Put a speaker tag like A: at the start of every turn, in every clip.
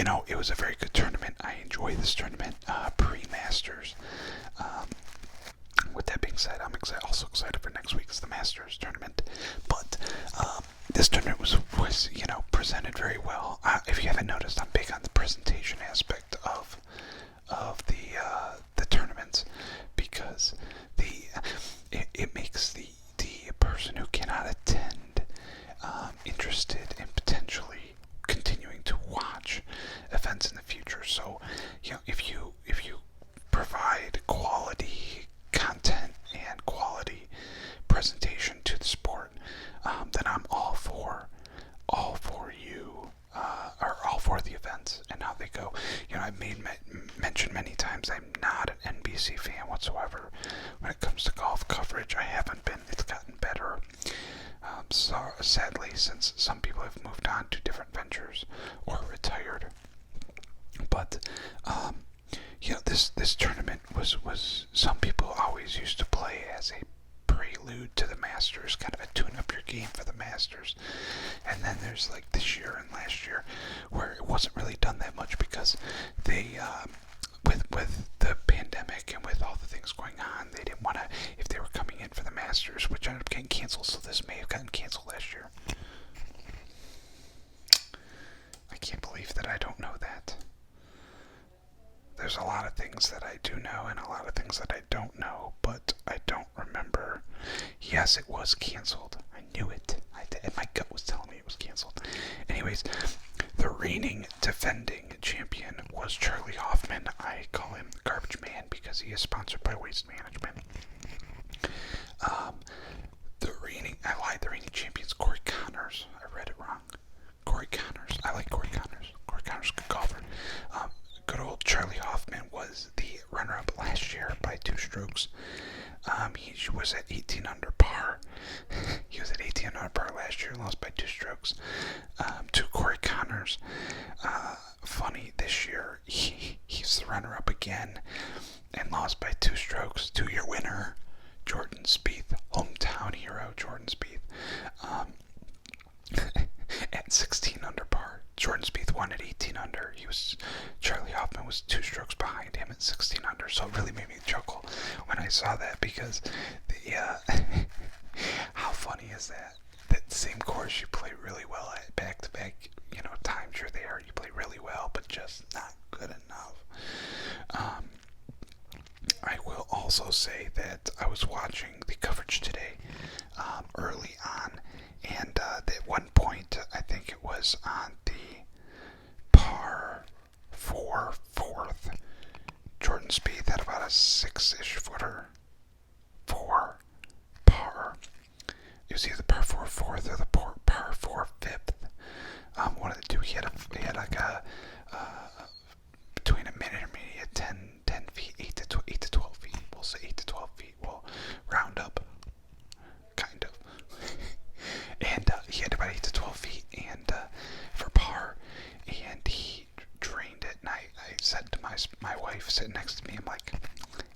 A: it was a very good tournament. I enjoyed this tournament, pre-Masters. With that being said, I'm also excited for next week's the Masters tournament. But this tournament was presented very well. If you haven't noticed, I'm big on the presentation aspect of the tournaments, because it makes the person who cannot attend interested in potentially continuing to watch events in the future. So, if you provide quality content and quality presentation to the sport, then I'm all for you, or all for the events and how they go. I've mentioned many times I'm not an NBC fan whatsoever when it comes to golf coverage. I haven't been. It's gotten better. Sadly, since some people have moved on to different ventures or retired. But this tournament was some people always used to play as a prelude to the Masters, kind of a tune up your game for the Masters. And then there's like this year and last year where it wasn't really done that much, because they with the pandemic and with all the things going on, they didn't want to, if they were coming in for the Masters, which ended up getting canceled, so this may have gotten canceled last year. I can't believe that I don't know that. There's a lot of things that I do know and a lot of things that I don't know, but I don't remember. Yes, it was canceled. I knew it. My gut was telling me it was canceled. Anyways, the reigning defending champion was Charlie Hoffman. I call him Garbage Man because he is sponsored by Waste Management. The reigning champion's Corey Connors. I read it wrong. Corey Connors. I like Corey Connors. Corey Connors, good golfer. Good old Charlie Hoffman was the runner-up last year by 2 strokes. He was at 18 under par. He was at 18 under par last year, lost by 2 strokes to Corey Connors. Funny, this year he's the runner-up again and lost by 2 strokes to your winner, Jordan Spieth, hometown hero Jordan Spieth. At 16 under par. Jordan Spieth won at 18 under. Charlie Hoffman was 2 strokes behind him at 16 under. So it really made me chuckle when I saw that, because how funny is that? That same course you play really well at, back-to-back, times you're there, you play really well, but just not good enough. I will also say that I was watching the coverage today, early on, and at one point, I think it was on the par 4 fourth, Jordan Spieth had about a 6-ish footer for par. It was either the par 4 fourth or the par 4 fifth. One of the two. He had like a between a minute intermediate 10 feet, 8 to 12 feet. We'll say 8 to 12 feet. We'll round up, kind of. And he had about 8 to 12 feet and for par, and he drained it. And I said to my wife sitting next to me, I'm like,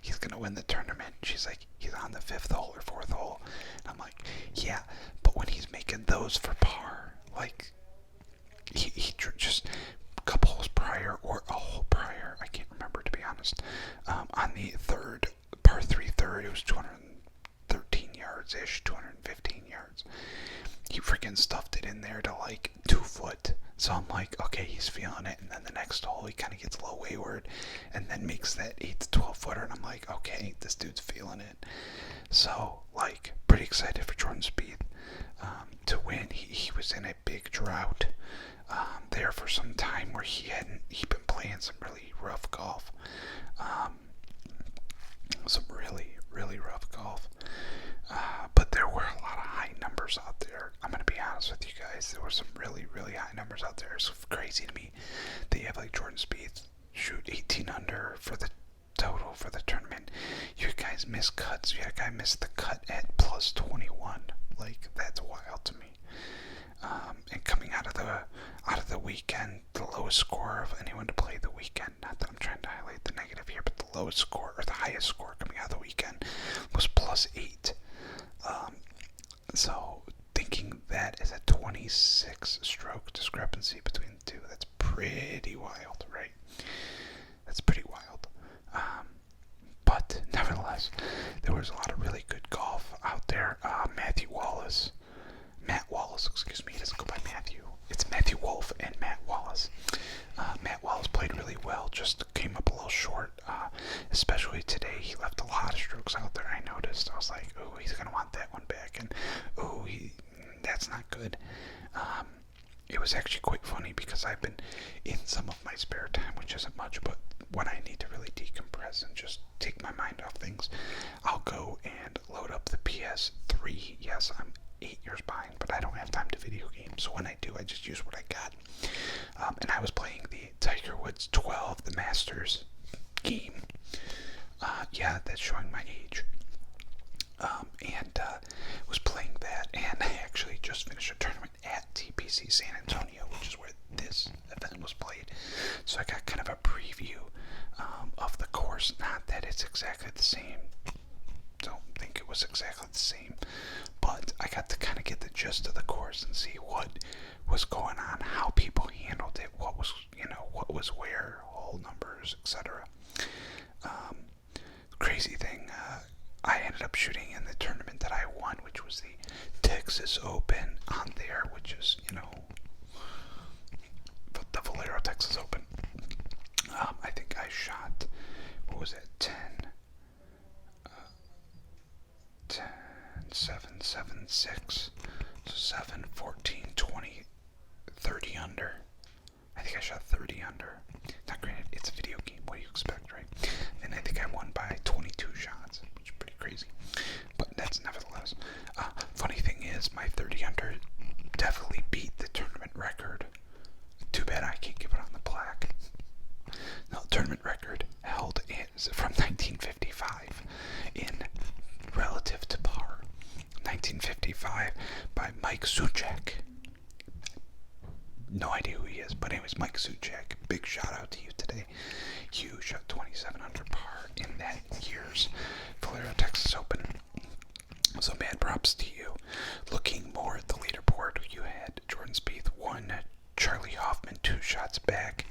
A: he's gonna win the tournament. She's like, he's on the 5th hole or 4th hole. And I'm like, yeah, but when he's making those for par, like he just a couple holes prior or a hole prior, I can't remember, to be honest. On the par 3 third, it was 213 yards ish, 215 yards. He freaking stuffed it in there to like 2 foot. So I'm like, okay, he's feeling it. And then the next hole, he kind of gets a little wayward and then makes that 8 to 12 footer. And I'm like, okay, this dude's feeling it. So, like, pretty excited for Jordan Spieth to win. He was in a big drought there for some time where he'd been playing some really rough golf. Some really, really rough golf. But there were a lot of high numbers out there. I'm going to be honest with you guys. There were some really, really high numbers out there. It's crazy to me. They have like Jordan Spieth shoot 18 under for the total for the tournament. You guys miss cuts. You had a guy miss the cut at plus 21. Like, that's wild to me. And coming out of the weekend, the lowest score of anyone to play the weekend, not that I'm trying to highlight the negative here, but the lowest score, or the highest score coming out of the weekend, was plus 8. So thinking that is a 26 stroke discrepancy between the two, that's pretty wild, right? That's pretty wild. But nevertheless, there was a lot of really good golf out there. Matt Wallace, excuse me, he doesn't go by Matthew. It's Matthew Wolf and Matt Wallace. Matt Wallace played really well, just came up a little short, especially today. He left a lot of strokes out there, I noticed. I was like, oh, he's going to want that one back, and oh, that's not good. It was actually quite funny because I've been in some of my spare time, which isn't much, but when I need to really decompress and just take my mind off things, I'll go and load up the PS3. Yes, I'm 8 years behind, but I don't have time to video game, so when I do, I just use what I got. And I was playing the Tiger Woods 12, the Masters game. Yeah, that's showing my age. And was playing that, and I actually just finished a tournament at TPC San Antonio, which is where this event was played. So I got kind of a preview of the course. Not that it's exactly the same. Don't think it was exactly the same, but I got to kind of get the gist of the course and see what was going on, how people handled it, what was where, hole numbers, etc. Crazy thing, I ended up shooting in the tournament that I won, which was the Texas Open on there, which is, the Valero Texas Open. I think I shot, what was it, 10, 7, 7, 6, so 7, 14, 20, 30 under. I think I shot 30 under. Now granted, it's a video game, what do you expect, right? And I think I won by 22 shots, which is pretty crazy. But that's nevertheless. Funny thing is, my 30 under definitely beat the tournament record. Too bad I can't give it on the plaque. Now, the tournament record held is from 1955 in relative to par. 1955 by Mike Suchek. No idea who he is, but anyways, Mike Suchek, big shout out to you today. You shot 27 under par in that year's Valero Texas Open. So mad props to you. Looking more at the leaderboard, you had Jordan Spieth 1, Charlie Hoffman 2 shots back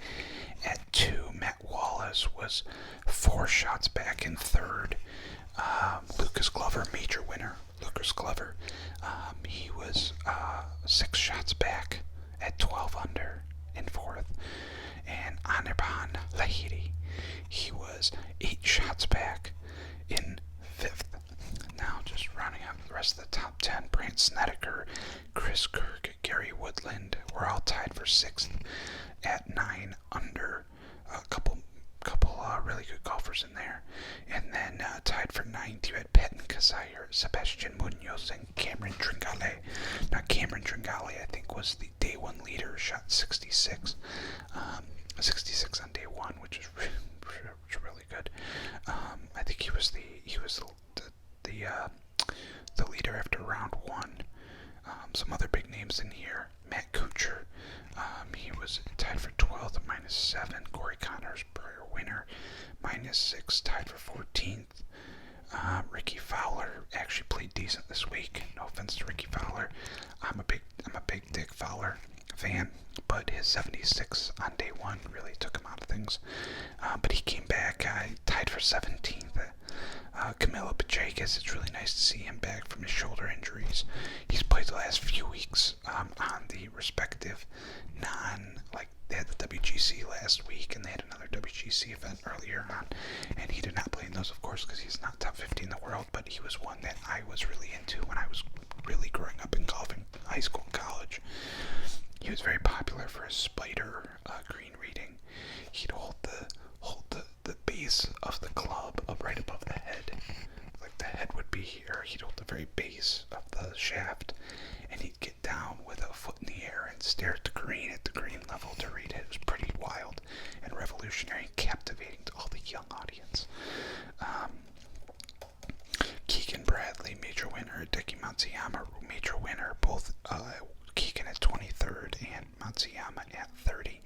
A: at 2. Matt Wallace was 4 shots back in 3rd. Lucas Glover, major winner. Lucas Glover, he was 6 shots back at 12 under in 4th. And Anirban Lahiri, he was 8 shots back in 5th. Now just rounding out the rest of the top 10, Brant Snedeker, Chris Kirk, Gary Woodland were all tied for 6th at 9 under. A couple really good golfers in there. And then tied for 9th, you had Patton Kazire, Sebastian Munoz, and Cameron Tringale. Now Cameron Tringale, I think, was the day 1 leader, shot 66. 66 on day 1, which is really good. I think he was the leader after round 1. Some other big names in here. Matt Kuchar, he was tied for 12th at -7. Corey Connors, prior winner, -6, tied for 14th. Ricky Fowler actually played decent this week. No offense to Ricky Fowler. I'm a big Dick Fowler fan, but his 76 on day 1 really took him out of things. But he came back, tied for 17th. Camilo Pachegas, it's really nice to see him back from his shoulder injuries. He's played the last few weeks on the respective they had the WGC last week, and they had another WGC event earlier on, and he did not play in those, of course, because he's not top 50 in the world, but he was one that I was really into when I was really growing up in golfing, high school and college. He was very popular for his spider green reading. He'd hold the base of the club up right above the head. Like the head would be here. He'd hold the very base of the shaft, and he'd get down with a foot in the air and stare at the green level to read it. It was pretty wild and revolutionary and captivating to all the young audience. Keegan Bradley, major winner. Dickie Matsuyama, major winner. Both Keegan at 23rd and Matsuyama at 30.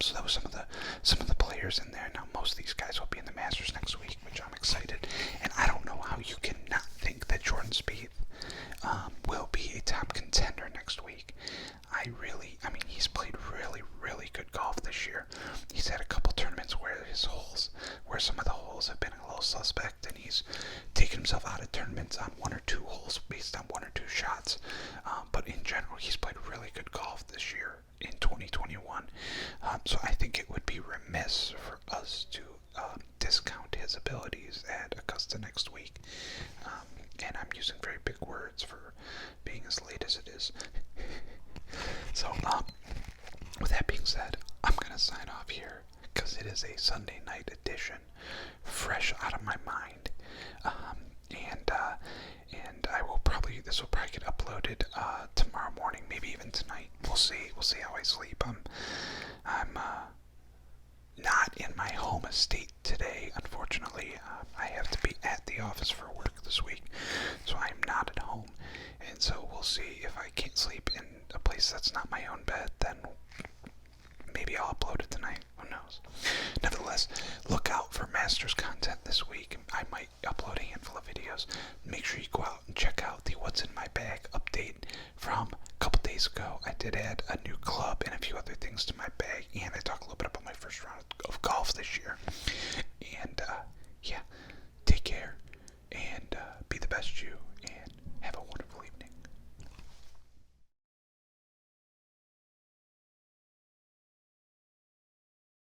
A: So that was some of the players in there. Now most of these guys will be in the Masters next week, which I'm excited. And I don't know how you can not think that Jordan Spieth will be a top contender next week. He's played really, really good golf So I think it would be remiss for us to discount his abilities at Augusta next week. And I'm using very big words for being as late as it is. So, with that being said, I'm going to sign off here because it is a Sunday night edition, fresh out of my mind. And this will probably get uploaded tomorrow morning, maybe even tonight. We'll see how I sleep. I'm not in my home estate today, unfortunately. I have to be at the office for work this week, so I'm not at home. And so we'll see. If I can't sleep in a place that's not my own bed, then maybe I'll upload it tonight. Who knows? Nevertheless, look out for Masters content this week. I might upload a handful of videos. Make sure you go out and check out the What's in My Bag update from a couple days ago. I did add a